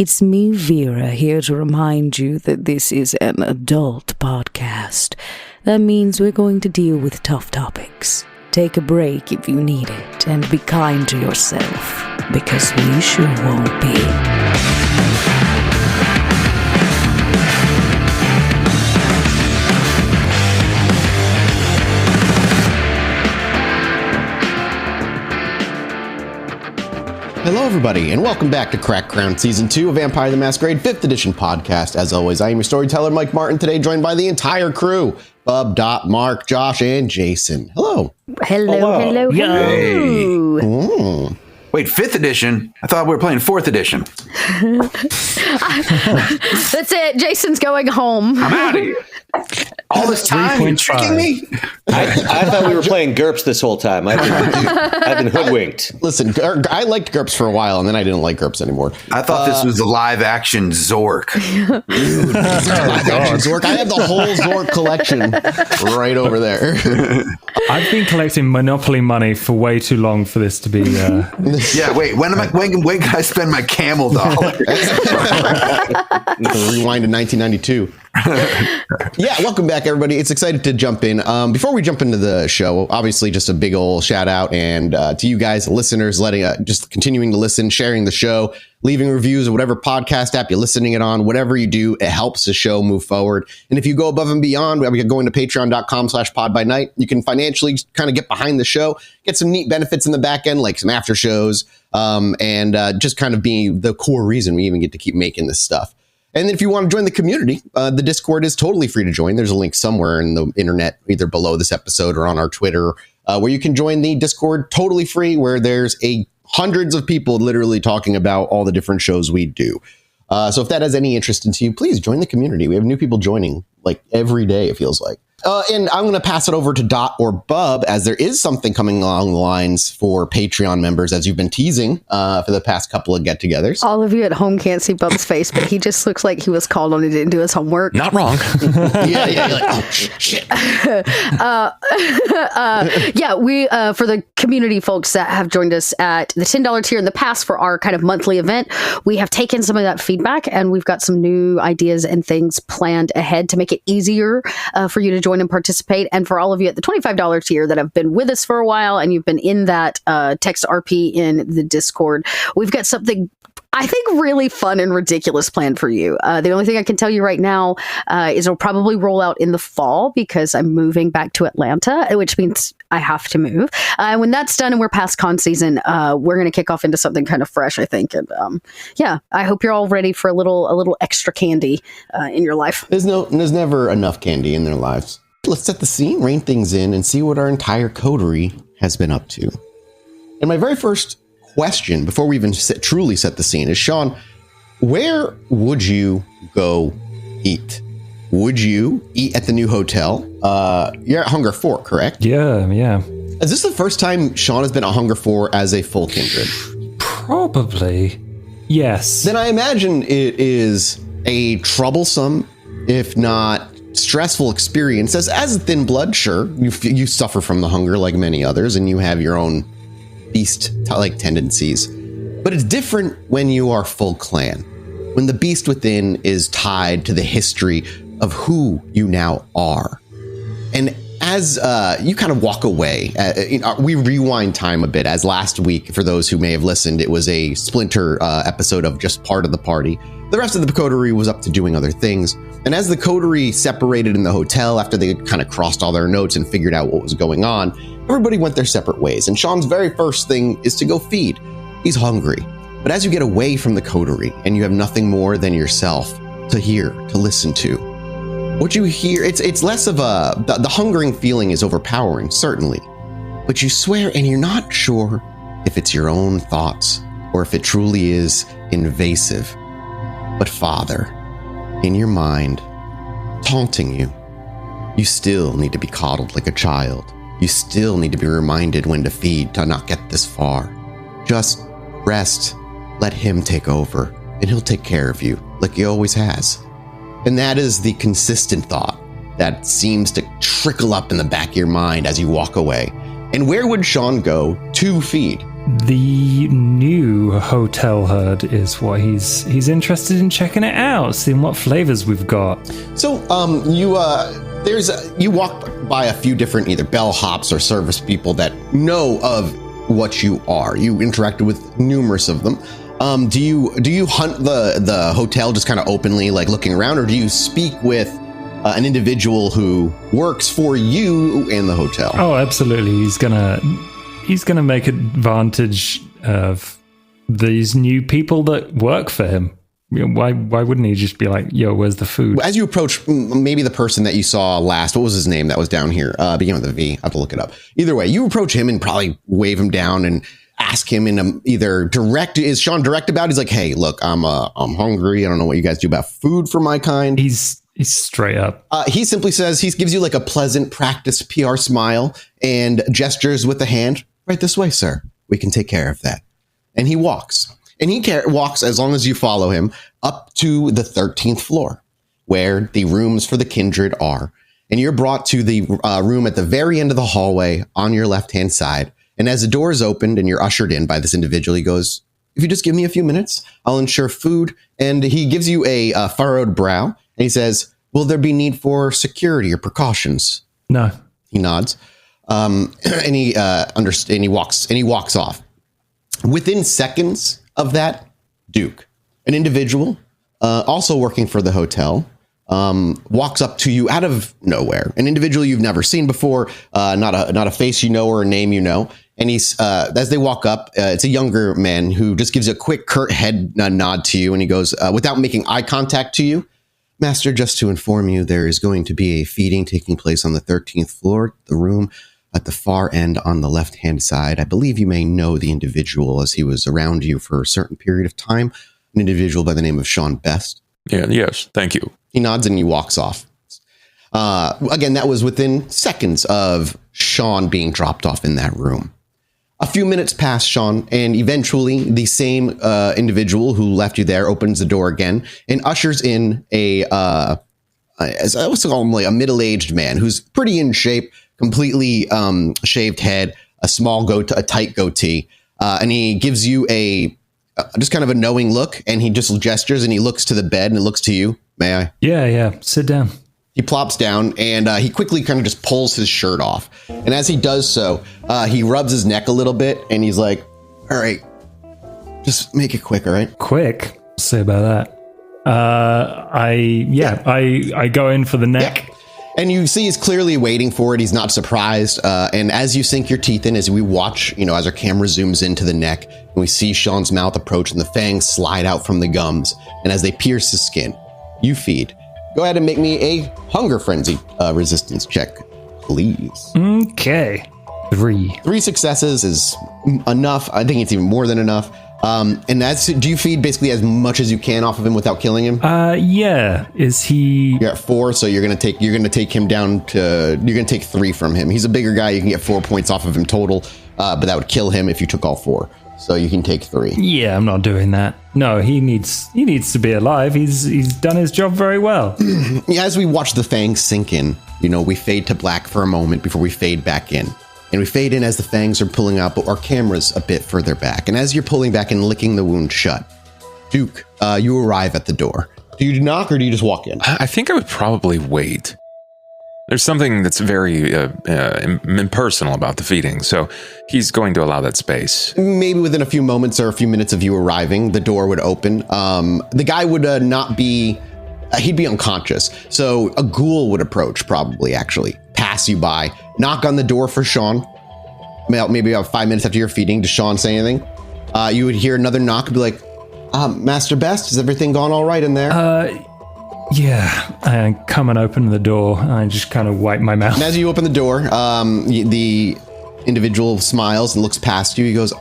It's me, Vera, here to remind you that this is an adult podcast. That means we're going to deal with tough topics. Take a break if you need it, and be kind to yourself, because we sure won't be. Hello, everybody, and welcome back to Crack Crown Season 2 of Vampire the Masquerade 5th Edition podcast. As always, I am your storyteller, Mike Martin, today joined by the entire crew, Bub, Dot, Mark, Josh, and Jason. Hello. Hello. Wait, 5th edition? I thought we were playing 4th edition. That's it. Jason's going home. I'm out of here. All this time, you're tricking me? I thought we were playing GURPS this whole time. I've been hoodwinked. Listen, I liked GURPS for a while, and then I didn't like GURPS anymore. I thought this was the live-action Zork. Dude, live-action Zork. I have the whole Zork collection right over there. I've been collecting Monopoly money for way too long for this to be... Yeah, wait, when can I spend my camel dollar? Rewind to 1992. Yeah, welcome back, everybody. It's excited to jump in. Before we jump into the show, obviously just a big old shout out and to you guys, listeners, just continuing to listen, sharing the show, leaving reviews of whatever podcast app you're listening it on, whatever you do, it helps the show move forward. And if you go above and beyond, we're going to patreon.com/podbynight. You can financially kind of get behind the show, get some neat benefits in the back end, like some after shows, and just kind of be the core reason we even get to keep making this stuff. And then if you want to join the community, the Discord is totally free to join. There's a link somewhere in the internet, either below this episode or on our Twitter, where you can join the Discord totally free, where there's hundreds of people literally talking about all the different shows we do. So if that has any interest into you, please join the community. We have new people joining like every day, it feels like. And I'm going to pass it over to Dot or Bub, as there is something coming along the lines for Patreon members, as you've been teasing for the past couple of get-togethers. All of you at home can't see Bub's face, but he just looks like he was called on and didn't do his homework. Not wrong. Yeah, you're like, oh, shit. Yeah, we, for the community folks that have joined us at the $10 tier in the past for our kind of monthly event, we have taken some of that feedback and we've got some new ideas and things planned ahead to make it easier for you to join and participate. And for all of you at the $25 tier that have been with us for a while and you've been in that text RP in the Discord, we've got something I think really fun and ridiculous planned for you. The only thing I can tell you right now is it'll probably roll out in the fall because I'm moving back to Atlanta, which means I have to move. When that's done and we're past con season, we're going to kick off into something kind of fresh, I think. And yeah, I hope you're all ready for a little extra candy in your life. There's never enough candy in their lives. Let's set the scene, rein things in, and see what our entire coterie has been up to. And my very first question, before we even truly set the scene, is, Shawn, where would you go eat? Would you eat at the new hotel? You're at Hunger 4, correct? Yeah. Is this the first time Shawn has been at Hunger 4 as a full kindred? Probably. Yes. Then I imagine it is a troublesome, if not stressful experience. As a thin blood, sure, you suffer from the hunger like many others, and you have your own beast-like tendencies. But it's different when you are full clan, when the beast within is tied to the history of who you now are. And as you kind of walk away, we rewind time a bit, as last week, for those who may have listened, it was a splinter episode of just part of the party. The rest of the coterie was up to doing other things. And as the coterie separated in the hotel after they kind of crossed all their notes and figured out what was going on, everybody went their separate ways. And Shawn's very first thing is to go feed. He's hungry. But as you get away from the coterie and you have nothing more than yourself to hear, to listen to, what you hear, it's less of the hungering feeling is overpowering, certainly. But you swear and you're not sure if it's your own thoughts or if it truly is invasive. But Father, in your mind, taunting you. You still need to be coddled like a child. You still need to be reminded when to feed to not get this far. Just rest, let him take over, and he'll take care of you like he always has. And that is the consistent thought that seems to trickle up in the back of your mind as you walk away. And where would Shawn go to feed? the new hotel herd is what he's interested in checking it out, seeing what flavors we've got. So, you walk by a few different either bellhops or service people that know of what you are. You interacted with numerous of them. Do you hunt the hotel just kind of openly, like looking around, or do you speak with an individual who works for you in the hotel? Oh, absolutely. He's gonna make advantage of these new people that work for him. Why wouldn't he just be like, yo, where's the food? As you approach, maybe the person that you saw last, what was his name that was down here? Beginning with a V. I have to look it up. Either way, you approach him and probably wave him down and ask him in either direct. Is Shawn direct about it? He's like, hey, look, I'm hungry. I don't know what you guys do about food for my kind. He's straight up. He simply says, he gives you like a pleasant practice PR smile and gestures with the hand. Right this way, sir. We can take care of that. And he walks. And he walks, as long as you follow him, up to the 13th floor, where the rooms for the kindred are. And you're brought to the room at the very end of the hallway on your left-hand side. And as the door is opened and you're ushered in by this individual, he goes, if you just give me a few minutes, I'll ensure food. And he gives you a furrowed brow. And he says, will there be need for security or precautions? No. He nods. And he walks off. Within seconds of that, Duke, an individual also working for the hotel, walks up to you out of nowhere. An individual you've never seen before, not a face you know or a name you know. And he's as they walk up, it's a younger man who just gives a quick curt head nod to you, and he goes, without making eye contact to you, Master, just to inform you, there is going to be a feeding taking place on the 13th floor, the room at the far end on the left-hand side. I believe you may know the individual as he was around you for a certain period of time, an individual by the name of Shawn Best. Yeah, yes, thank you. He nods and he walks off. Again, that was within seconds of Shawn being dropped off in that room. A few minutes pass, Shawn, and eventually the same individual who left you there opens the door again and ushers in as I was calling him, like a middle-aged man who's pretty in shape, completely shaved head, a tight goatee, and he gives you just kind of a knowing look, and he just gestures and he looks to the bed and looks to you. May I? Yeah. Sit down. He plops down and he quickly kind of just pulls his shirt off. And as he does so, he rubs his neck a little bit and he's like, all right, just make it quick, all right? Quick? What's say about that? I go in for the neck. Yeah. And you see he's clearly waiting for it. He's not surprised. And as you sink your teeth in, as we watch, as our camera zooms into the neck, and we see Shawn's mouth approach and the fangs slide out from the gums. And as they pierce his skin, you feed. Go ahead and make me a hunger frenzy resistance check, please. Okay. 3. 3 successes is enough. I think it's even more than enough. And do you feed basically as much as you can off of him without killing him? Yeah. Is he? You're at 4, so you're gonna take him down to. You're gonna take 3 from him. He's a bigger guy. You can get 4 points off of him total, but that would kill him if you took all 4. So you can take 3. Yeah, I'm not doing that. No, he needs to be alive. He's done his job very well. As we watch the fangs sink in, we fade to black for a moment before we fade back in. And we fade in as the fangs are pulling out, but our camera's a bit further back. And as you're pulling back and licking the wound shut, Duke, you arrive at the door. Do you knock or do you just walk in? I think I would probably wait. There's something that's very impersonal about the feeding, so he's going to allow that space. Maybe within a few moments or a few minutes of you arriving, the door would open. The guy would he'd be unconscious. So a ghoul would approach, probably, actually, pass you by, knock on the door for Shawn. Maybe about 5 minutes after you're feeding. Does Shawn say anything? You would hear another knock and be like, Master Best, has everything gone all right in there? Yeah, I come and open the door. I just kind of wipe my mouth. And as you open the door, the individual smiles and looks past you. He goes,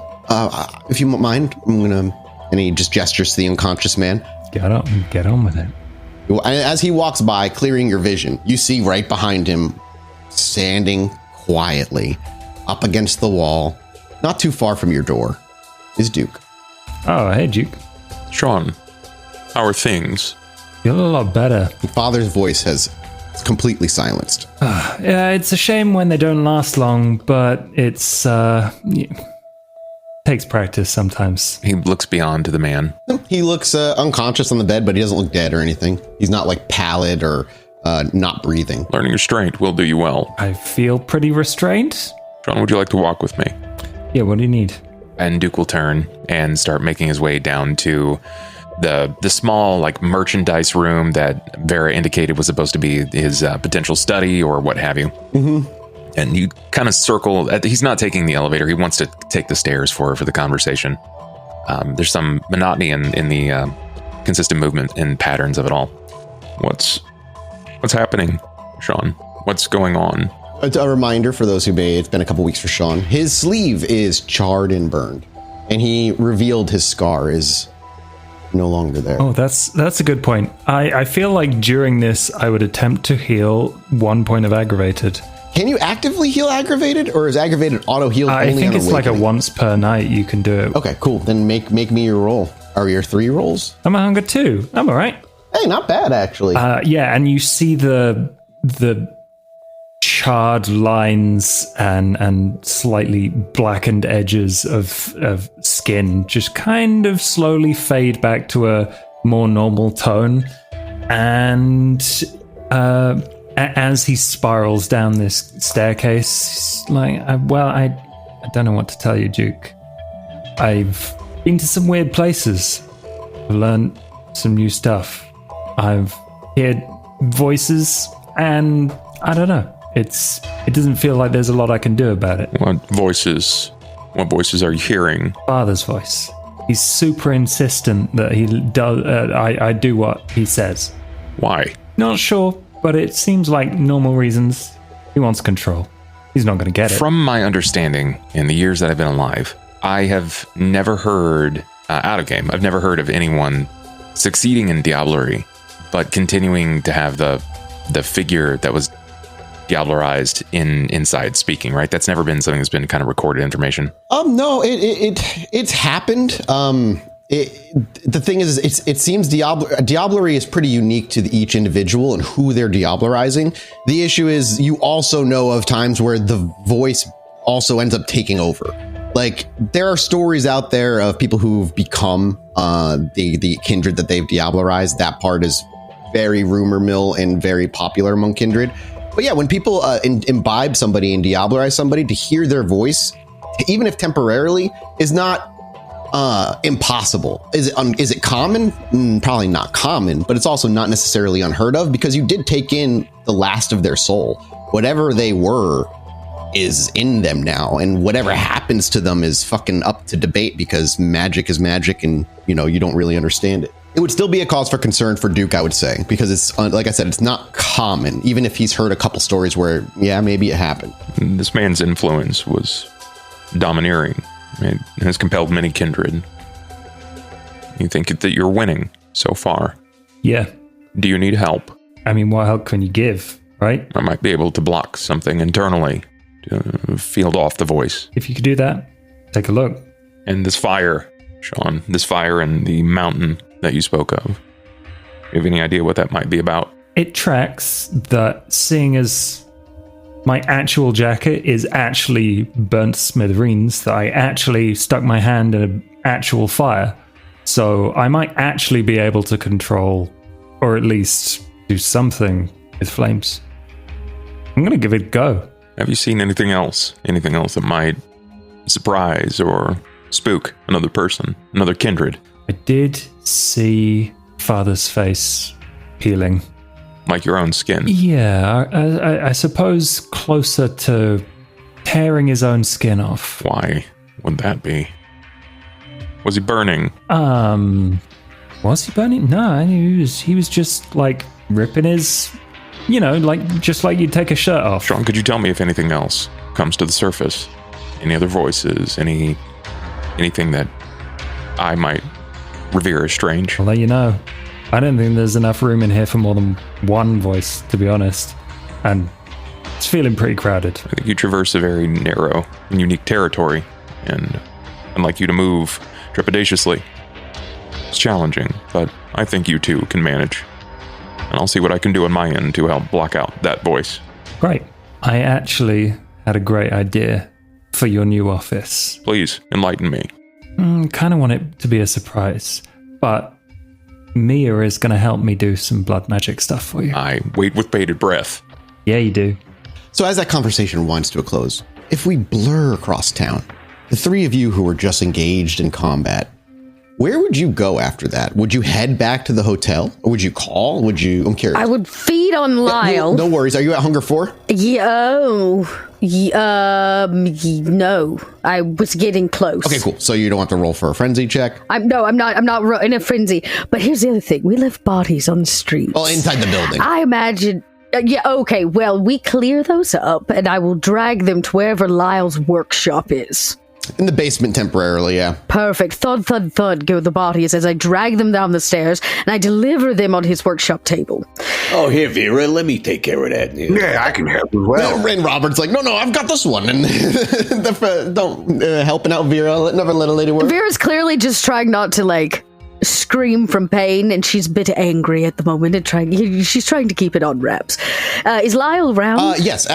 if you don't mind, and he just gestures to the unconscious man. Get on with it. As he walks by, clearing your vision, you see right behind him, standing quietly up against the wall, not too far from your door, is Duke. Oh, hey, Duke. Shawn, how are things? You're a lot better. Your father's voice has completely silenced. Yeah, it's a shame when they don't last long, but it's take takes practice sometimes. He looks beyond the man. He looks unconscious on the bed, but he doesn't look dead or anything. He's not like pallid or not breathing. Learning restraint will do you well. I feel pretty restrained. Shawn, would you like to walk with me? Yeah, what do you need? And Duke will turn and start making his way down to the small like merchandise room that Vera indicated was supposed to be his potential study or what have you. Mm-hmm. And you kind of circle. He's not taking the elevator. He wants to take the stairs for the conversation. There's some monotony in the consistent movement and patterns of it all. What's happening, Shawn? What's going on? A reminder for those who may, it's been a couple weeks for Shawn. His sleeve is charred and burned, and he revealed his scar is no longer there. Oh, that's a good point. I feel like during this, I would attempt to heal 1 point of aggravated. Can you actively heal aggravated, or is aggravated auto healed? I think it's like a once per night you can do it. Okay, cool. Then make me your roll. Or your 3 rolls. I'm a hunger 2. I'm all right. Hey, not bad actually. Yeah, and you see the charred lines and slightly blackened edges of skin just kind of slowly fade back to a more normal tone. And as he spirals down this staircase, like, I don't know what to tell you, Duke. I've been to some weird places. I've learned some new stuff. I've heard voices, and I don't know. It doesn't feel like there's a lot I can do about it. What voices are you hearing? Father's voice. He's super insistent that he does. I do what he says. Why? Not sure, but it seems like normal reasons. He wants control. He's not going to get it. From my understanding, in the years that I've been alive, I have never heard out of game. I've never heard of anyone succeeding in diablerie, but continuing to have the figure that was diablerized inside speaking, right? That's never been something that's been kind of recorded information. No, it's happened. The thing is, it seems diablerie is pretty unique to each individual and who they're diablerizing. The issue is you also know of times where the voice also ends up taking over. Like, there are stories out there of people who've become the kindred that they've diablerized. That part is very rumor mill and very popular among kindred. But yeah, when people imbibe somebody and diablerize somebody, to hear their voice, even if temporarily, is not impossible. Is it common? Probably not common, but it's also not necessarily unheard of, because you did take in the last of their soul. Whatever they were is in them now, and whatever happens to them is fucking up to debate, because magic is magic, and you don't really understand it. It would still be a cause for concern for Duke, I would say, because it's, like I said, it's not common, even if he's heard a couple stories where, yeah, maybe it happened. This man's influence was domineering. It has compelled many kindred. You think that you're winning so far? Yeah. Do you need help? I mean, what help can you give, right? I might be able to block something internally to field off the voice. If you could do that, take a look. And this fire, Shawn, this fire in the mountain that you spoke of, do you have any idea what that might be about? It tracks that, seeing as my actual jacket is actually burnt smithereens, that I actually stuck my hand in an actual fire. So I might actually be able to control, or at least do something with flames. I'm going to give it a go. Have you seen anything else? Anything else that might surprise or spook another person, another kindred? I did see Father's face peeling. Like your own skin? Yeah, I suppose closer to tearing his own skin off. Why would that be? Was he burning? Was he burning? No, he was just like ripping his, just like you'd take a shirt off. Shawn, could you tell me if anything else comes to the surface? Any other voices? Anything that I might revere as strange? I'll let you know. I don't think there's enough room in here for more than one voice, to be honest. And it's feeling pretty crowded. I think you traverse a very narrow and unique territory, and I'd like you to move trepidatiously. It's challenging, but I think you two can manage. And I'll see what I can do on my end to help block out that voice. Great. I actually had a great idea for your new office. Please, enlighten me. Kind of want it to be a surprise, but Meer is going to help me do some blood magic stuff for you. I wait with bated breath. Yeah, you do. So as that conversation winds to a close, if we blur across town, the three of you who were just engaged in combat, where would you go after that? Would you head back to the hotel? Or would you call? I'm curious. I would feed on Lyle. No worries. Are you at Hunger 4? No. I was getting close. Okay, cool. So you don't have to roll for a frenzy check? I'm not in a frenzy. But here's the other thing. We left bodies on the streets. Oh, inside the building. I imagine... okay. Well, we clear those up, and I will drag them to wherever Lyle's workshop is. In the basement temporarily, yeah. Perfect. Thud, thud, thud go the bodies as I drag them down the stairs, and I deliver them on his workshop table. Oh, here, Vera, let me take care of that. Yeah, I can help as well. No, and Robert's like, no, I've got this one. And don't helping out Vera. Never let a lady work. Vera's clearly just trying not to, scream from pain, and she's a bit angry at the moment, and she's trying to keep it on wraps. Is Lyle around? Yes.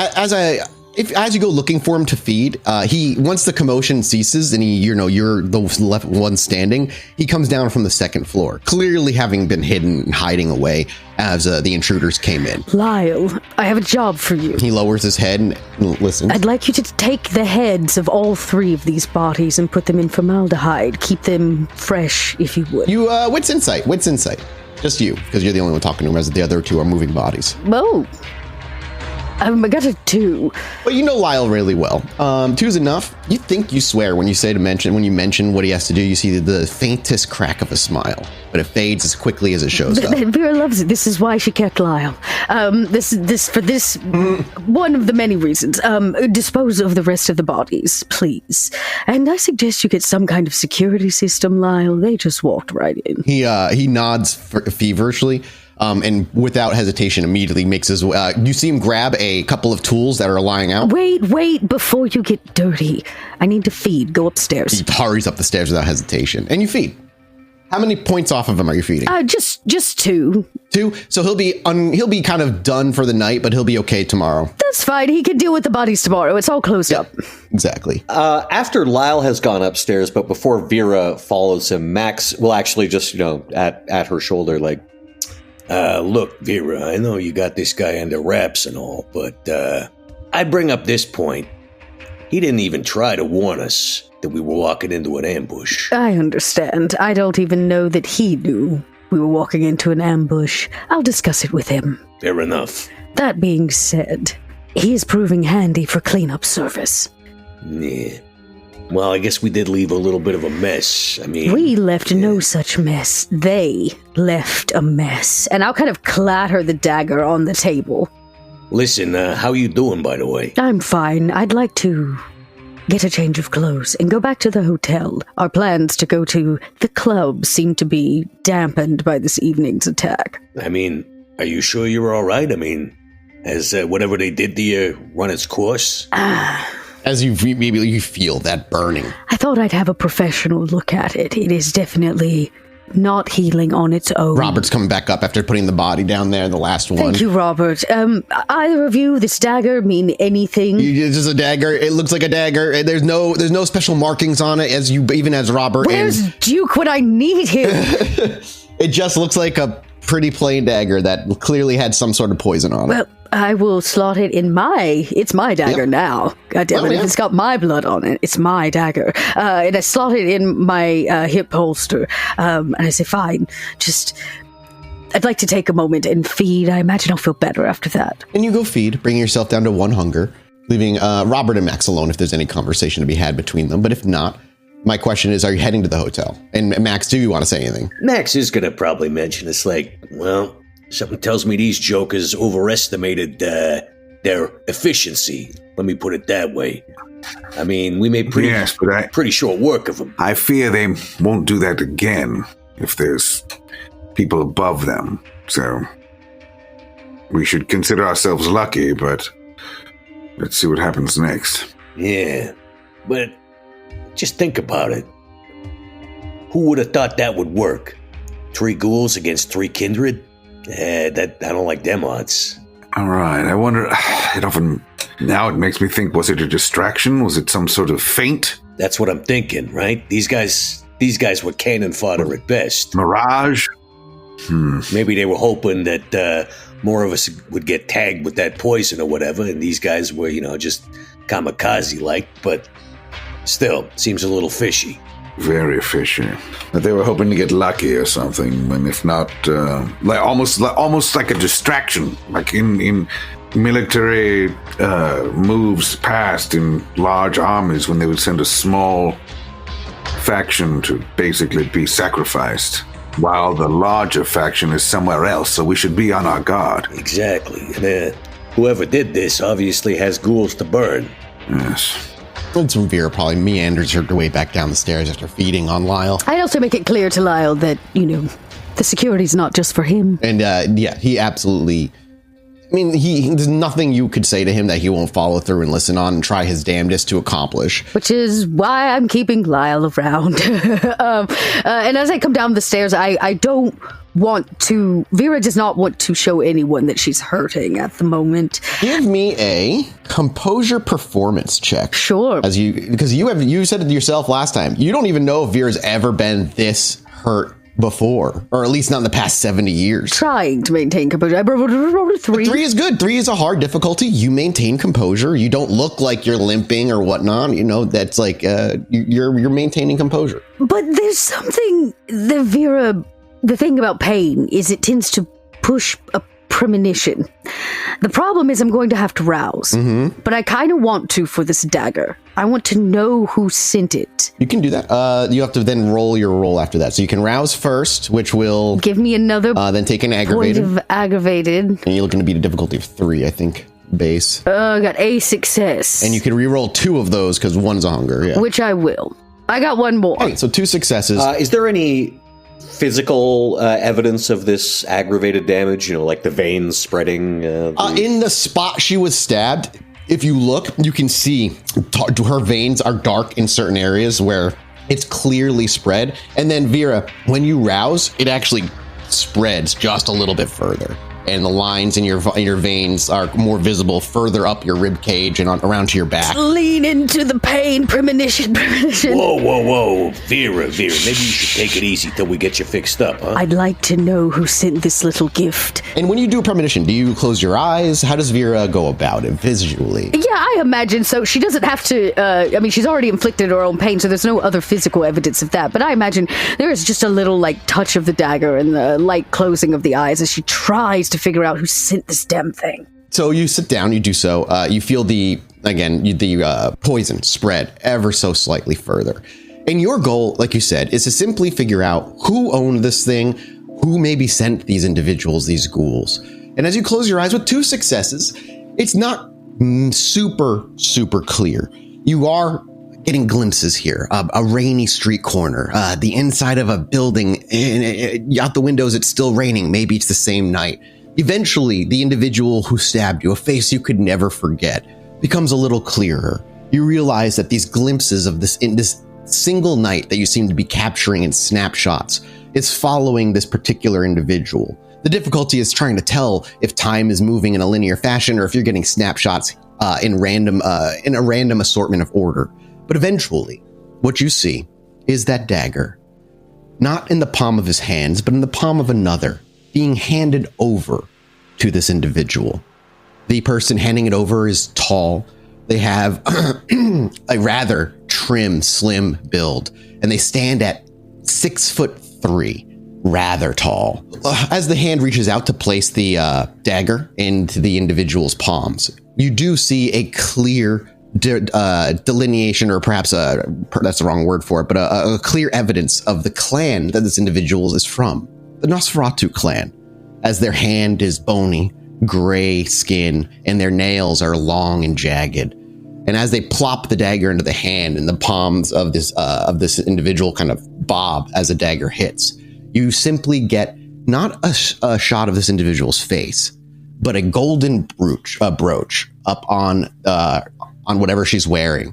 As you go looking for him to feed, once the commotion ceases and you're the left one standing, he comes down from the second floor, clearly having been hidden and hiding away as the intruders came in. Lyle, I have a job for you. He lowers his head and listens. I'd like you to take the heads of all three of these bodies and put them in formaldehyde. Keep them fresh, if you would. You, wits insight. Just you, because you're the only one talking to him, as the other two are moving bodies. Oh. I got a 2. But you know Lyle really well. 2's enough. You think you swear when you mention what he has to do. You see the faintest crack of a smile, but it fades as quickly as it shows up. Vera loves it. This is why she kept Lyle. For one of the many reasons. Dispose of the rest of the bodies, please. And I suggest you get some kind of security system, Lyle. They just walked right in. He nods feverishly. And without hesitation, immediately makes his way. You see him grab a couple of tools that are lying out. Wait, before you get dirty. I need to feed. Go upstairs. He hurries up the stairs without hesitation. And you feed. How many points off of him are you feeding? Just 2. 2? So he'll be kind of done for the night, but he'll be okay tomorrow. That's fine. He can deal with the bodies tomorrow. It's all closed up. Exactly. After Lyle has gone upstairs, but before Vera follows him, Max will actually just, at her shoulder, look, Vera, I know you got this guy under wraps and all, but I bring up this point. He didn't even try to warn us that we were walking into an ambush. I understand. I don't even know that he knew we were walking into an ambush. I'll discuss it with him. Fair enough. That being said, he is proving handy for cleanup service. Yeah. Well, I guess we did leave a little bit of a mess. I mean... We left no such mess. They left a mess. And I'll kind of clatter the dagger on the table. Listen, how you doing, by the way? I'm fine. I'd like to get a change of clothes and go back to the hotel. Our plans to go to the club seem to be dampened by this evening's attack. I mean, are you sure you're all right? I mean, has whatever they did to you run its course? As you feel that burning. I thought I'd have a professional look at it. It is definitely not healing on its own. Robert's coming back up after putting the body down there, the last one. Thank you, Robert. Either of you, this dagger mean anything? It's just a dagger. It looks like a dagger. There's no special markings on it, even as Robert. Where's Duke when I need him? It just looks like a pretty plain dagger that clearly had some sort of poison on it. Well, I will slot it in it's my dagger now. God damn it, if it's got my blood on it, it's my dagger. And I slot it in my hip holster. And I say, fine, I'd like to take a moment and feed. I imagine I'll feel better after that. And you go feed, bringing yourself down to 1 hunger, leaving Robert and Max alone if there's any conversation to be had between them. But if not, my question is, are you heading to the hotel? And Max, do you want to say anything? Max is going to probably mention it's something tells me these jokers overestimated their efficiency. Let me put it that way. I mean, we made pretty short work of them. I fear they won't do that again if there's people above them. So we should consider ourselves lucky, but let's see what happens next. Yeah, but just think about it. Who would have thought that would work? 3 ghouls against 3 kindred? I don't like them odds. All right, I wonder, now it makes me think, was it a distraction? Was it some sort of feint? That's what I'm thinking, right? These guys were cannon fodder at best. Mirage? Maybe they were hoping that more of us would get tagged with that poison or whatever, and these guys were, just kamikaze-like, but still, seems a little fishy. Very fishy. But they were hoping to get lucky or something, and if not, almost like a distraction, like in military moves past in large armies when they would send a small faction to basically be sacrificed, while the larger faction is somewhere else, so we should be on our guard. Exactly. And whoever did this obviously has ghouls to burn. Yes. And so Vera probably meanders her way back down the stairs after feeding on Lyle. I'd also make it clear to Lyle that, the security's not just for him. And he absolutely... I mean, there's nothing you could say to him that he won't follow through and listen on and try his damnedest to accomplish. Which is why I'm keeping Lyle around. And as I come down the stairs, I don't want to... Vera does not want to show anyone that she's hurting at the moment. Give me a composure performance check. Sure. Because you said it yourself last time. You don't even know if Vera's ever been this hurt before, or at least not in the past 70 years. Trying to maintain composure. I rolled a 3. But 3 is good. 3 is a hard difficulty. You maintain composure. You don't look like you're limping or whatnot. That's like you're maintaining composure. But there's something that Vera... The thing about pain is it tends to push a premonition. The problem is I'm going to have to rouse. But I kind of want to for this dagger. I want to know who sent it. You can do that. You have to then roll your roll after that. So you can rouse first, which will... Give me another then take an aggravated. point of aggravated. And you're looking to beat a difficulty of 3, I think, base. I got a success. And you can re-roll 2 of those because one's a hunger, yeah. Which I will. I got one more. Okay, so 2 successes. Is there any physical evidence of this aggravated damage? Like the veins spreading? In the spot she was stabbed, if you look, you can see her veins are dark in certain areas where it's clearly spread. And then Vera, when you rouse, it actually spreads just a little bit further. And the lines in your veins are more visible further up your rib cage and around to your back. Lean into the pain, premonition. Whoa. Vera, maybe you should take it easy till we get you fixed up, huh? I'd like to know who sent this little gift. And when you do a premonition, do you close your eyes? How does Vera go about it visually? Yeah, I imagine so. She doesn't have to, she's already inflicted her own pain, so there's no other physical evidence of that. But I imagine there is just a little, touch of the dagger and the light closing of the eyes as she tries to figure out who sent this damn thing. So you sit down, you do so. You feel the poison spread ever so slightly further. And your goal, like you said, is to simply figure out who owned this thing, who maybe sent these individuals, these ghouls. And as you close your eyes with 2 successes, it's not super, super clear. You are getting glimpses here. A rainy street corner, the inside of a building, and out the windows it's still raining. Maybe it's the same night. Eventually, the individual who stabbed you, a face you could never forget, becomes a little clearer. You realize that these glimpses of this single night that you seem to be capturing in snapshots is following this particular individual. The difficulty is trying to tell if time is moving in a linear fashion or if you're getting snapshots in a random assortment of order. But eventually, what you see is that dagger, not in the palm of his hands, but in the palm of another, being handed over to this individual. The person handing it over is tall. They have a rather trim, slim build, and they stand at 6'3", rather tall. As the hand reaches out to place the dagger into the individual's palms, you do see a clear delineation, or perhaps that's the wrong word for it, but a clear evidence of the clan that this individual is from. The Nosferatu clan, as their hand is bony, gray skin, and their nails are long and jagged. And as they plop the dagger into the hand and the palms of this individual kind of bob as a dagger hits, you simply get not a shot of this individual's face, but a golden brooch up on whatever she's wearing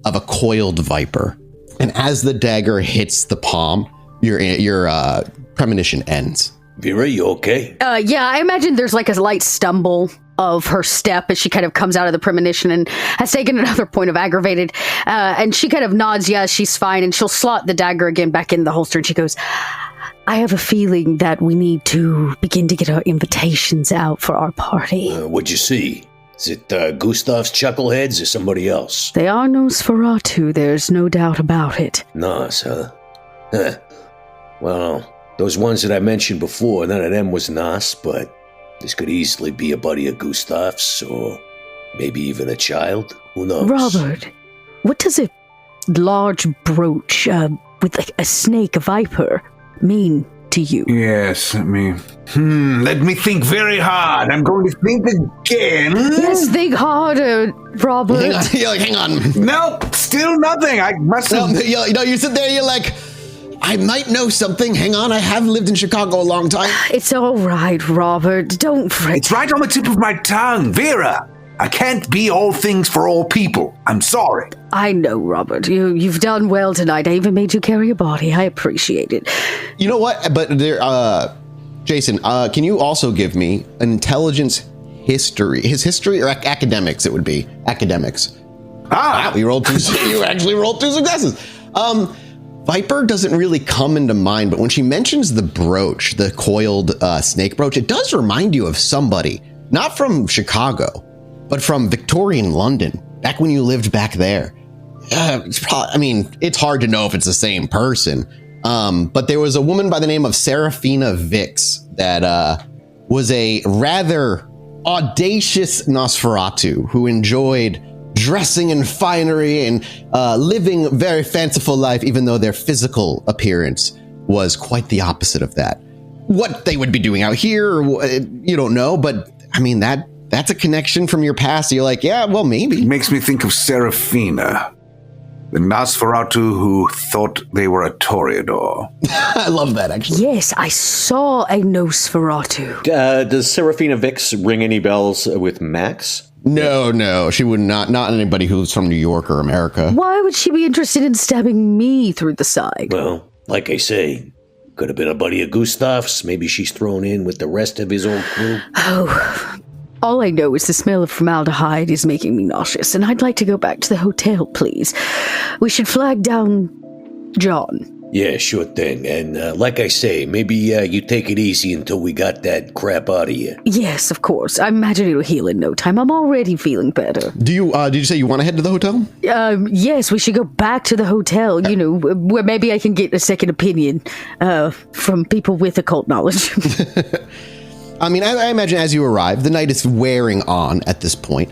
of a coiled viper. And as the dagger hits the palm, your premonition ends. Vera, you okay? Yeah, I imagine there's a light stumble of her step as she kind of comes out of the premonition and has taken another point of aggravated. And she kind of nods, yes, she's fine. And she'll slot the dagger again back in the holster. And she goes, I have a feeling that we need to begin to get our invitations out for our party. What'd you see? Is it Gustav's chuckleheads or somebody else? They are Nosferatu, there's no doubt about it. Nos, huh? Well, those ones that I mentioned before, none of them was Nos, but this could easily be a buddy of Gustav's, or maybe even a child. Who knows? Robert, what does a large brooch with like a snake, a viper, mean to you? Yes, let me think very hard. I'm going to think again. Yes, think harder, Robert. Hang on. No, still nothing. I must have... You sit there, you're like, I might know something. Hang on, I have lived in Chicago a long time. It's all right, Robert. Don't fret. It's right on the tip of my tongue, Vera. I can't be all things for all people. I'm sorry. I know, Robert. You've done well tonight. I even made you carry a body. I appreciate it. You know what? But there, Jason, can you also give me an intelligence history? His history or academics? It would be academics. Wow, you actually rolled 2 successes. Viper doesn't really come into mind, but when she mentions the brooch, the coiled snake brooch, it does remind you of somebody, not from Chicago, but from Victorian London, back when you lived back there. It's hard to know if it's the same person. But there was a woman by the name of Serafina Vix that was a rather audacious Nosferatu who enjoyed dressing in finery and living a very fanciful life, even though their physical appearance was quite the opposite of that. What they would be doing out here, you don't know, but I mean, that's a connection from your past. You're like, yeah, well, maybe. It makes me think of Serafina, the Nosferatu who thought they were a Toreador. I love that, actually. Yes, I saw a Nosferatu. Does Serafina Vix ring any bells with Max? No, she would not anybody who's from New York or America. Why would she be interested in stabbing me through the side? Well, like I say, could have been a buddy of Gustav's. Maybe she's thrown in with the rest of his old crew. Oh, all I know is the smell of formaldehyde is making me nauseous, and I'd like to go back to the hotel, please. We should flag down John. Yeah, sure thing. And like I say, maybe you take it easy until we got that crap out of you. Yes, of course. I imagine it'll heal in no time. I'm already feeling better. Did you say you want to head to the hotel? Yes, we should go back to the hotel, where maybe I can get a second opinion from people with occult knowledge. I mean, I imagine as you arrive, the night is wearing on at this point.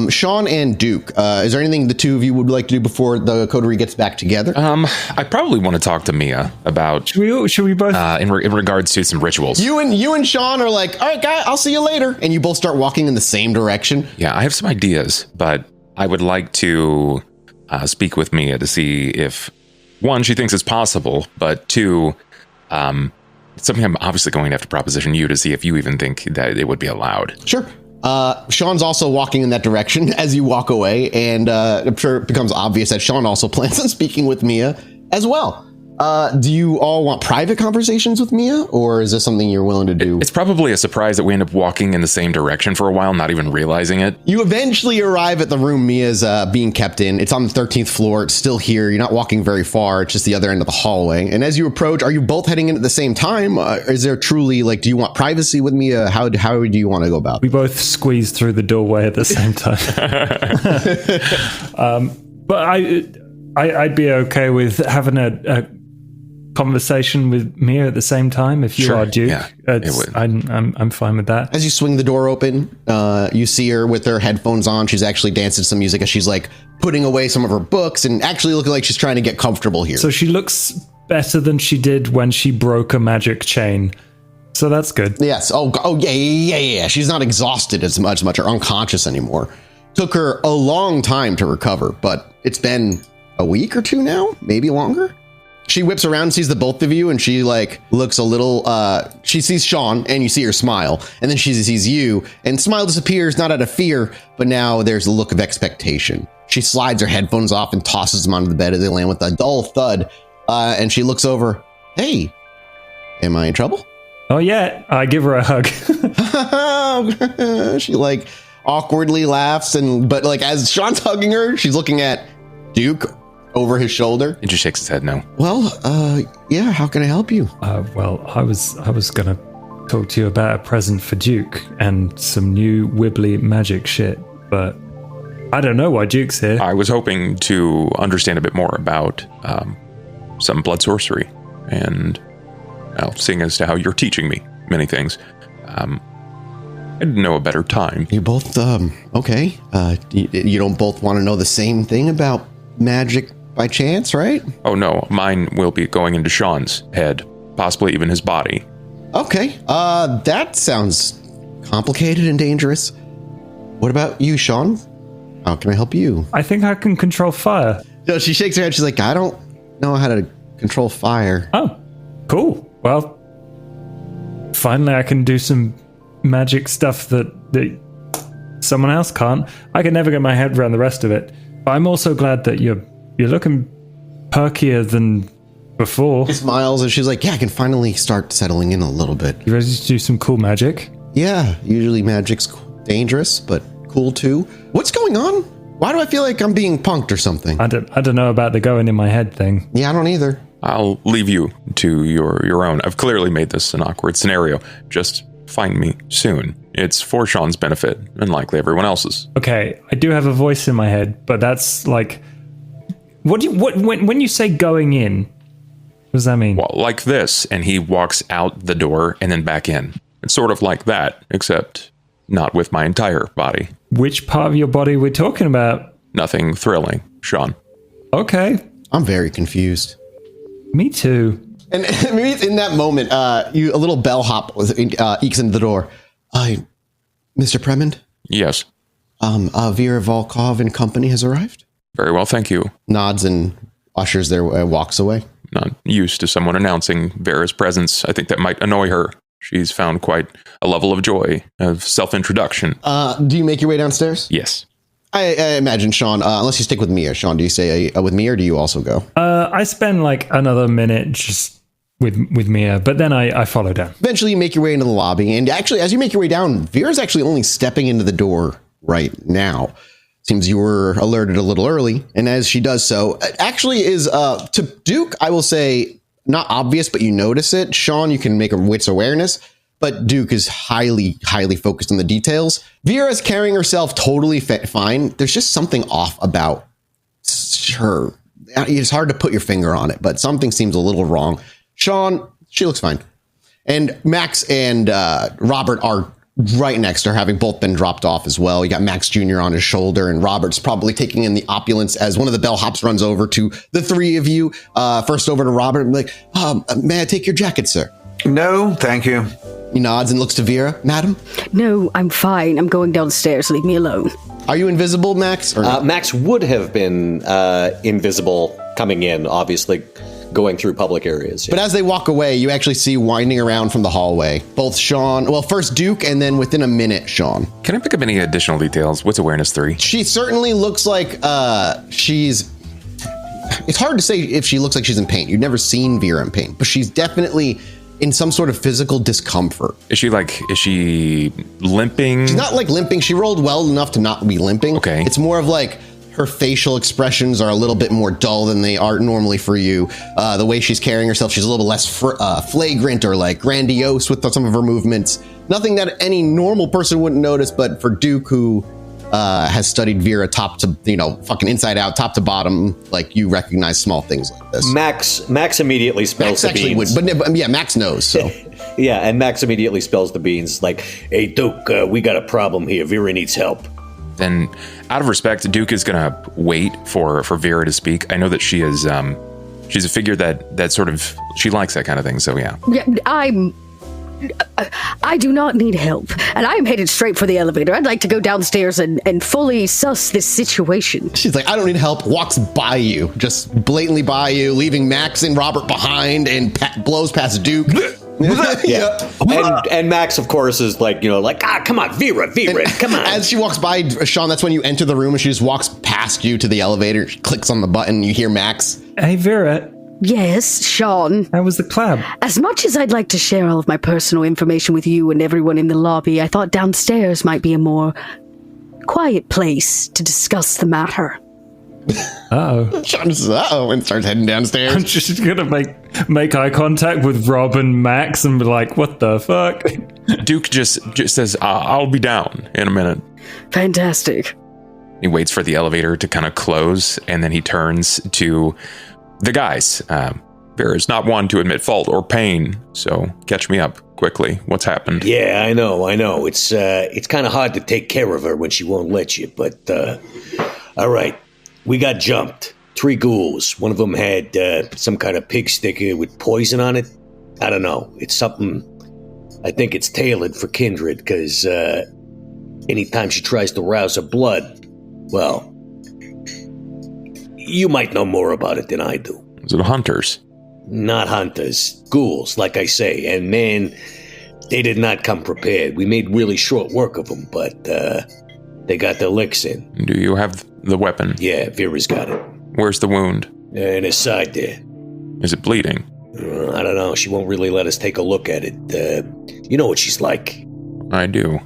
Shawn and Duke, is there anything the two of you would like to do before the Coterie gets back together? I probably want to talk to Mia about. Should we both? In regards to some rituals. You and Shawn are like, all right, guy, I'll see you later, and you both start walking in the same direction. Yeah, I have some ideas, but I would like to speak with Mia to see if, one, she thinks it's possible, but two, it's something I'm obviously going to have to proposition you to see if you even think that it would be allowed. Sure. Shawn's also walking in that direction as you walk away, and I'm sure it becomes obvious that Shawn also plans on speaking with Mia as well. Do you all want private conversations with Mia, or is this something you're willing to do? It's probably a surprise that we end up walking in the same direction for a while, not even realizing it. You eventually arrive at the room Mia's being kept in. It's on the 13th floor. It's still here. You're not walking very far. It's just the other end of the hallway. And as you approach, are you both heading in at the same time? Is there truly, do you want privacy with Mia? How do you want to go about it? We both squeeze through the doorway at the same time. But I'd be okay with having a conversation with Meer at the same time if you are Duke. Yeah, it would. I'm fine with that. As you swing the door open, you see her with her headphones on. She's actually dancing some music as she's putting away some of her books and actually looking like she's trying to get comfortable here. So she looks better than she did when she broke a magic chain. So that's good. Yes. Oh yeah. She's not exhausted as much or unconscious anymore. Took her a long time to recover, but it's been a week or two now, maybe longer. She whips around, sees the both of you, and she looks a little, she sees Shawn and you see her smile, and then she sees you and smile disappears, not out of fear, but now there's a look of expectation. She slides her headphones off and tosses them onto the bed as they land with a dull thud. And she looks over. Hey, am I in trouble? Oh, yeah. I give her a hug. She like awkwardly laughs, but like as Shawn's hugging her, she's looking at Duke over his shoulder. He just shakes his head no. Well, yeah, how can I help you? Well, I was gonna talk to you about a present for Duke and some new wibbly magic shit, but I don't know why Duke's here. I was hoping to understand a bit more about some blood sorcery, and seeing as to how you're teaching me many things, I didn't know a better time. You both, okay. You don't both want to know the same thing about magic by chance, right? Oh no, mine will be going into Shawn's head, possibly even his body. Okay, that sounds complicated and dangerous. What about you, Shawn? How can I help you? I think I can control fire. No, she shakes her head. She's like, I don't know how to control fire. Oh, cool. Well, finally I can do some magic stuff that someone else can't. I can never get my head around the rest of it. But I'm also glad that you're looking perkier than before. She smiles and she's like, yeah, I can finally start settling in a little bit. You ready to do some cool magic? Yeah, usually magic's dangerous, but cool too. What's going on? Why do I feel like I'm being punked or something? I don't know about the going in my head thing. Yeah, I don't either. I'll leave you to your own. I've clearly made this an awkward scenario. Just find me soon. It's for Shawn's benefit and likely everyone else's. Okay, I do have a voice in my head, but that's like, when you say going in, what does that mean? Well, like this, and he walks out the door and then back in. It's sort of like that, except not with my entire body. Which part of your body we're talking about? Nothing thrilling, Shawn. Okay. I'm very confused. Me too. And maybe in that moment, a little bellhop ekes into the door. Mr. Premond? Yes. Vera Volkov and company has arrived? Very well, thank you. Nods and ushers their walks away. Not used to someone announcing Vera's presence. I think that might annoy her. She's found quite a level of joy, of self-introduction. Do you make your way downstairs? Yes. I imagine, Shawn, unless you stick with Meer. Shawn, do you say with Meer or do you also go? I spend like another minute just with Meer, but then I follow down. Eventually you make your way into the lobby. And actually, as you make your way down, Vera's actually only stepping into the door right now. Seems you were alerted a little early. And as she does so, it actually is, to Duke, I will say, not obvious, but you notice it. Shawn, you can make a wits awareness, but Duke is highly, highly focused on the details. Vera's carrying herself totally fine. There's just something off about her. It's hard to put your finger on it, but something seems a little wrong. Shawn, she looks fine. And Max and Robert are right next to her, having both been dropped off as well. You got Max Jr. on his shoulder, and Robert's probably taking in the opulence as one of the bellhops runs over to the three of you. First over to Robert and like, may I take your jacket, sir? No, thank you. He nods and looks to Vera. Madam? No, I'm fine. I'm going downstairs. Leave me alone. Are you invisible, Max? Or Max would have been invisible coming in, obviously going through public areas. Yeah. But as they walk away, you actually see winding around from the hallway both Shawn, well, first Duke, and then within a minute, Shawn. Can I pick up any additional details? What's awareness 3? She certainly looks like she's... It's hard to say if she looks like she's in pain. You've never seen Vera in pain, but she's definitely in some sort of physical discomfort. Is she limping? She's not like limping. She rolled well enough to not be limping. Okay. It's more of like her facial expressions are a little bit more dull than they are normally for you. The way she's carrying herself, she's a little less flagrant or like grandiose with some of her movements. Nothing that any normal person wouldn't notice, but for Duke, who has studied Vera top to, fucking inside out, top to bottom, like you recognize small things like this. Max immediately spells the beans. But yeah, Max knows, so. Yeah, and Max immediately spells the beans like, hey, Duke, we got a problem here. Vera needs help. Then, out of respect, Duke is going to wait for Vera to speak. I know that she is, she's a figure that sort of, she likes that kind of thing, so yeah. Yeah, I do not need help, and I am headed straight for the elevator. I'd like to go downstairs and fully suss this situation. She's like, I don't need help, walks by you, just blatantly by you, leaving Max and Robert behind, and blows past Duke. Yeah. And Max, of course, is like, come on, Vera, come on. As she walks by, Shawn, that's when you enter the room, and she just walks past you to the elevator. She clicks on the button, you hear Max. Hey, Vera, Yes, Shawn. How was the club? As much as I'd like to share all of my personal information with you and everyone in the lobby, I thought downstairs might be a more quiet place to discuss the matter. Uh-oh. Shawn says, uh-oh, and starts heading downstairs. I'm just gonna make eye contact with Rob and Max and be like, what the fuck? Duke just says, I'll be down in a minute. Fantastic. He waits for the elevator to kind of close, and then he turns to the guys. Vera's not one to admit fault or pain, so catch me up quickly. What's happened? Yeah, I know. It's kind of hard to take care of her when she won't let you, but all right. We got jumped. 3 ghouls. One of them had some kind of pig sticker with poison on it. I don't know. It's something. I think it's tailored for Kindred, because anytime she tries to rouse her blood, well, you might know more about it than I do. Is it hunters? Not hunters. Ghouls, like I say. And man, they did not come prepared. We made really short work of them, but they got their licks in. Do you have the weapon? Yeah, Vera's got it. Where's the wound? In his side there. Is it bleeding? I don't know. She won't really let us take a look at it. You know what she's like. I do.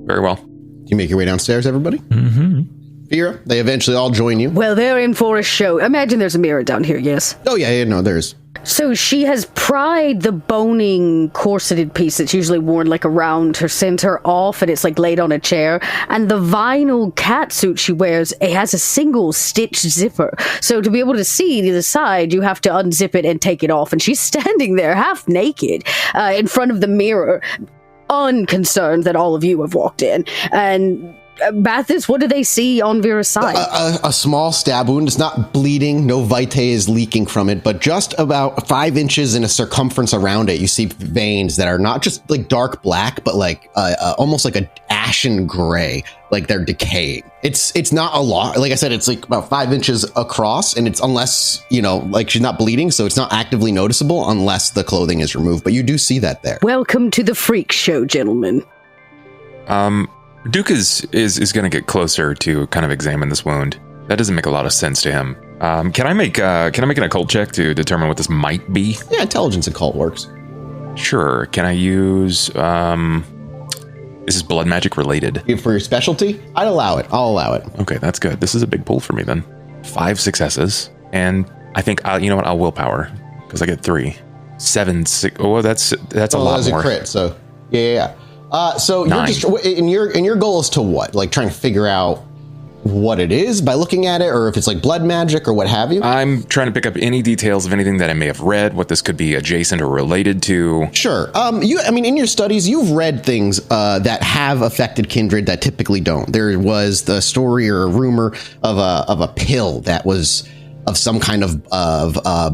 Very well. You make your way downstairs, everybody? Mm-hmm. Vera, they eventually all join you. Well, they're in for a show. Imagine there's a mirror down here, yes? Oh, yeah, no, there's... So she has pried the boning corseted piece that's usually worn like around her center off, and it's like laid on a chair. And the vinyl catsuit she wears, it has a single stitched zipper. So to be able to see the side, you have to unzip it and take it off. And she's standing there half naked in front of the mirror, unconcerned that all of you have walked in. And Bathis, what do they see on Vera's side? A small stab wound. It's not bleeding. No vitae is leaking from it, but just about 5 inches in a circumference around it, you see veins that are not just like dark black, but like almost like a ashen gray, like they're decaying. It's not a lot. Like I said, it's like about 5 inches across, and it's unless, like she's not bleeding, so it's not actively noticeable unless the clothing is removed, but you do see that there. Welcome to the freak show, gentlemen. Duke is going to get closer to kind of examine this wound. That doesn't make a lot of sense to him. Can I make an occult check to determine what this might be? Yeah, intelligence occult works. Sure. Can I use? This is blood magic related. For your specialty, I'll allow it. Okay, that's good. This is a big pull for me then. 5 successes, and I think I'll willpower because I get 3. 7, 6. Oh, that's a lot more. That's a crit. So yeah. So you're just, and your goal is to what? Like trying to figure out what it is by looking at it, or if it's like blood magic or what have you? I'm trying to pick up any details of anything that I may have read, what this could be adjacent or related to. Sure. In your studies, you've read things that have affected Kindred that typically don't. There was the story or a rumor of a pill that was of some kind of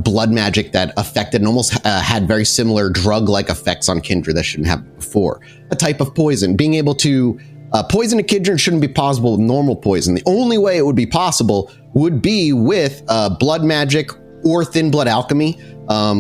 blood magic that affected and almost had very similar drug-like effects on Kindred that shouldn't have before. A type of poison. Being able to poison a Kindred shouldn't be possible with normal poison. The only way it would be possible would be with blood magic or thin blood alchemy.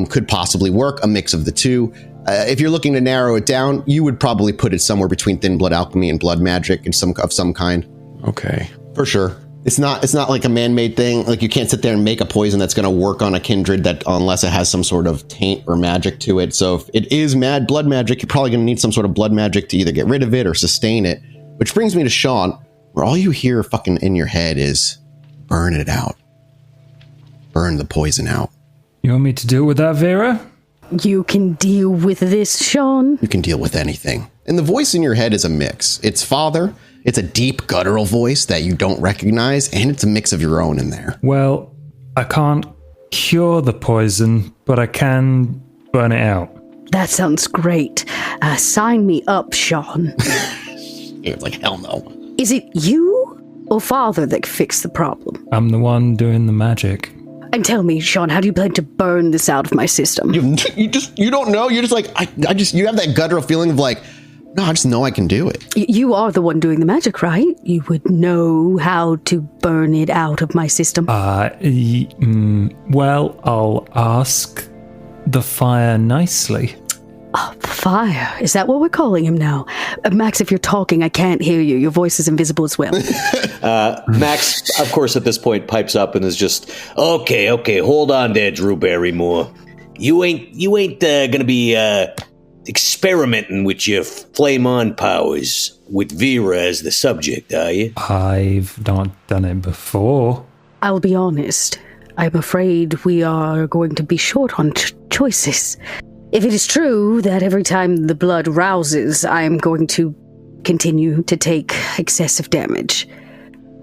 Could possibly work, a mix of the two. If you're looking to narrow it down, you would probably put it somewhere between thin blood alchemy and blood magic of some kind. Okay. For sure. It's not like a man-made thing. Like you can't sit there and make a poison that's going to work on a Kindred that unless it has some sort of taint or magic to it. So if it is blood magic, you're probably going to need some sort of blood magic to either get rid of it or sustain it. Which brings me to Shawn, where all you hear fucking in your head is burn it out. Burn the poison out. You want me to deal with that, Vera? You can deal with this, Shawn. You can deal with anything. And the voice in your head is a mix. It's father. It's a deep guttural voice that you don't recognize, and it's a mix of your own in there. Well, I can't cure the poison, but I can burn it out. That sounds great. Sign me up, Shawn. It's like, hell no. Is it you or father that fixed the problem? I'm the one doing the magic. And tell me, Shawn, how do you plan to burn this out of my system? You don't know. You're just like, you have that guttural feeling of like, no, I just know I can do it. You are the one doing the magic, right? You would know how to burn it out of my system. Well, I'll ask the fire nicely. Oh, the fire. Is that what we're calling him now? Max, if you're talking, I can't hear you. Your voice is invisible as well. Max, of course, at this point, pipes up and is just, okay, hold on there, Drew Barrymore. You ain't gonna be experimenting with your flame-on powers with Vera as the subject, are you? I've not done it before. I'll be honest. I'm afraid we are going to be short on choices. If it is true that every time the blood rouses, I'm going to continue to take excessive damage,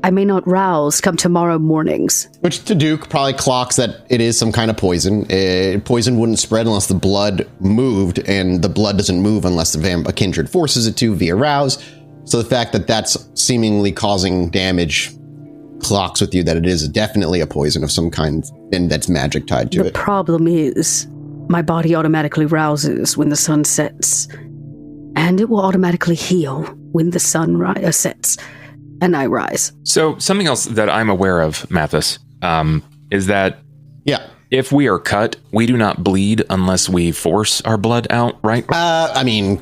I may not rouse come tomorrow mornings. Which to Duke probably clocks that it is some kind of poison. Poison wouldn't spread unless the blood moved, and the blood doesn't move unless a kindred forces it to via rouse. So the fact that that's seemingly causing damage clocks with you that it is definitely a poison of some kind, and that's magic tied to it. The problem is, my body automatically rouses when the sun sets, and it will automatically heal when the sun sets. And I rise. So something else that I'm aware of, Mathis, is that if we are cut, we do not bleed unless we force our blood out, right? I mean,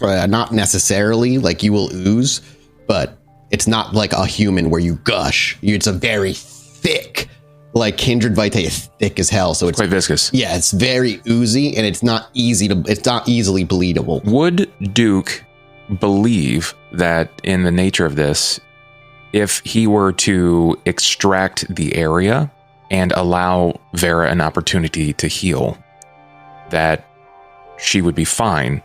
not necessarily. Like, you will ooze, but it's not like a human where you gush. It's a very thick, like kindred vitae is thick as hell. So it's quite viscous. Yeah, it's very oozy, and it's not easily bleedable. Would Duke believe that in the nature of this, if he were to extract the area and allow Vera an opportunity to heal, that she would be fine?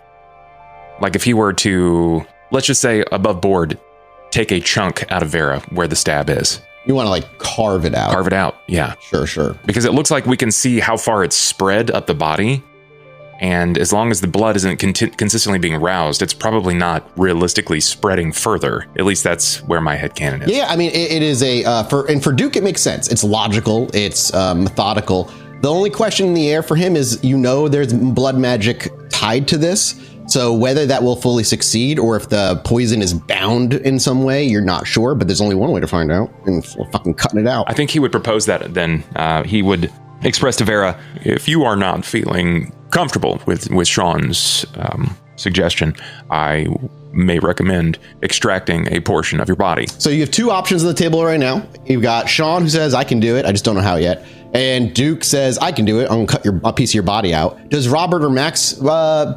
Like if he were to, let's just say above board, take a chunk out of Vera where the stab is. You want to like carve it out. Carve it out, yeah. Sure. Because it looks like we can see how far it's spread up the body. And as long as the blood isn't consistently being roused, it's probably not realistically spreading further. At least that's where my headcanon is. Yeah, I mean, it is for Duke, it makes sense. It's logical. It's methodical. The only question in the air for him is, there's blood magic tied to this. So whether that will fully succeed or if the poison is bound in some way, you're not sure. But there's only one way to find out, and we're fucking cutting it out. I think he would propose that then. He would express to Vera, if you are not feeling comfortable with Shawn's suggestion, I may recommend extracting a portion of your body. So you have two options on the table right now. You've got Shawn, who says, I can do it. I just don't know how yet. And Duke says, I can do it. I'm going to cut a piece of your body out. Does Robert or Max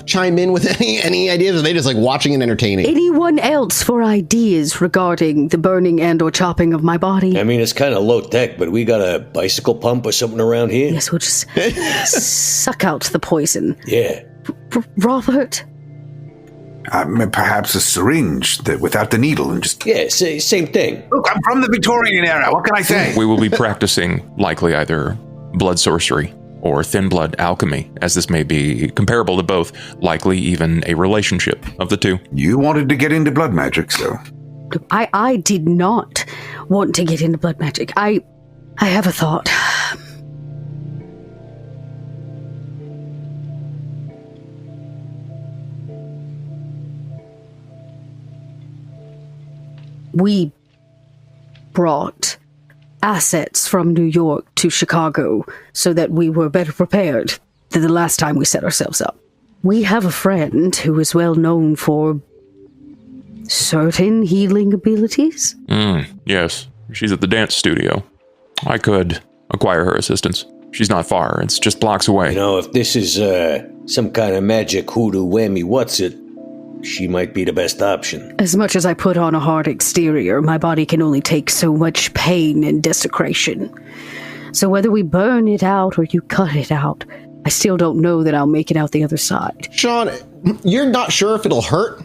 chime in with any ideas? Or are they just like watching and entertaining? Anyone else for ideas regarding the burning and or chopping of my body? I mean, it's kind of low tech, but we got a bicycle pump or something around here? Yes, we'll just suck out the poison. Yeah. Robert? Perhaps a syringe without the needle and just... Yeah, same thing. Look, I'm from the Victorian era. What can I say? We will be practicing likely either blood sorcery or thin blood alchemy, as this may be comparable to both, likely even a relationship of the two. You wanted to get into blood magic, so... I did not want to get into blood magic. I have a thought. We brought assets from New York to Chicago so that we were better prepared than the last time we set ourselves up. We have a friend who is well known for certain healing abilities. Yes, she's at the dance studio. I could acquire her assistance. She's not far. It's just blocks away. If this is some kind of magic hoodoo whammy what's-it, she might be the best option. As much as I put on a hard exterior, my body can only take so much pain and desecration. So whether we burn it out or you cut it out, I still don't know that I'll make it out the other side. Shawn, you're not sure if it'll hurt,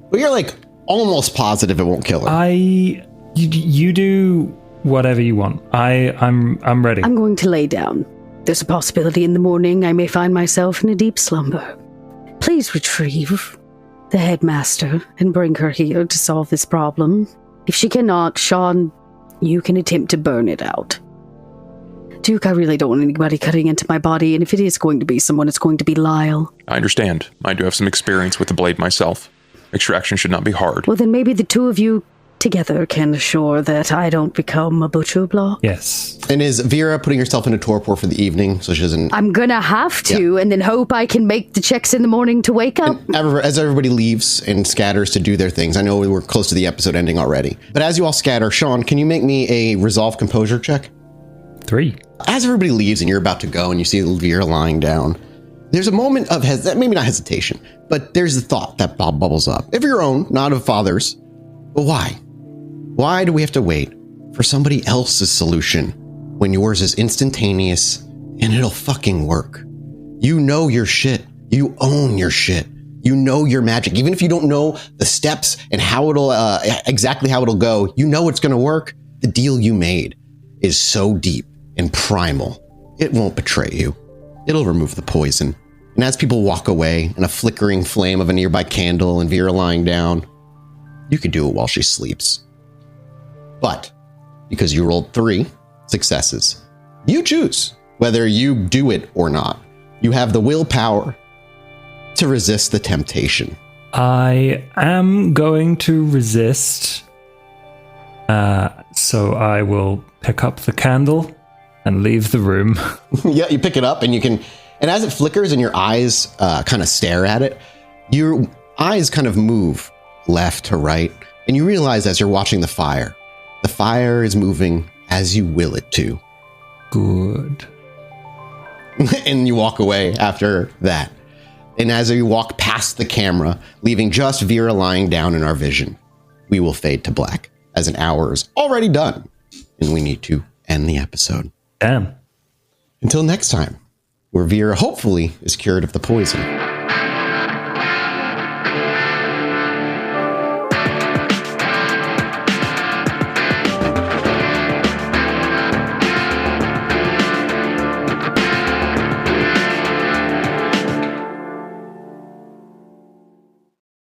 but you're like almost positive it won't kill her. You do whatever you want. I'm ready. I'm going to lay down. There's a possibility in the morning I may find myself in a deep slumber. Please retrieve the headmaster and bring her here to solve this problem. If she cannot, Shawn, you can attempt to burn it out. Duke, I really don't want anybody cutting into my body, and if it is going to be someone, it's going to be Lyle. I understand. I do have some experience with the blade myself. Extraction should not be hard. Well, then maybe the two of you together can assure that I don't become a butcher block. Yes. And is Vera putting herself in a torpor for the evening so she doesn't... I'm gonna have to, and then hope I can make the checks in the morning to wake up. As everybody leaves and scatters to do their things, I know we were close to the episode ending already, but as you all scatter, Shawn, can you make me a resolve composure check? 3. As everybody leaves and you're about to go and you see Vera lying down, there's a moment of maybe not hesitation, but there's the thought that bubbles up. Of your own, not of father's. But why? Why do we have to wait for somebody else's solution when yours is instantaneous and it'll fucking work? You know your shit. You own your shit. You know your magic. Even if you don't know the steps and how it'll exactly how it'll go, you know it's going to work. The deal you made is so deep and primal. It won't betray you. It'll remove the poison. And as people walk away in a flickering flame of a nearby candle and Vera lying down, you can do it while she sleeps. But because you rolled 3 successes, you choose whether you do it or not. You have the willpower to resist the temptation. I am going to resist. So I will pick up the candle and leave the room. Yeah, you pick it up and you can, and as it flickers and your eyes kind of stare at it, your eyes kind of move left to right. And you realize as you're watching the fire is moving as you will it to. Good. And you walk away after that. And as you walk past the camera, leaving just Vera lying down in our vision, we will fade to black as an hour is already done. And we need to end the episode. Damn. Until next time, where Vera hopefully is cured of the poison.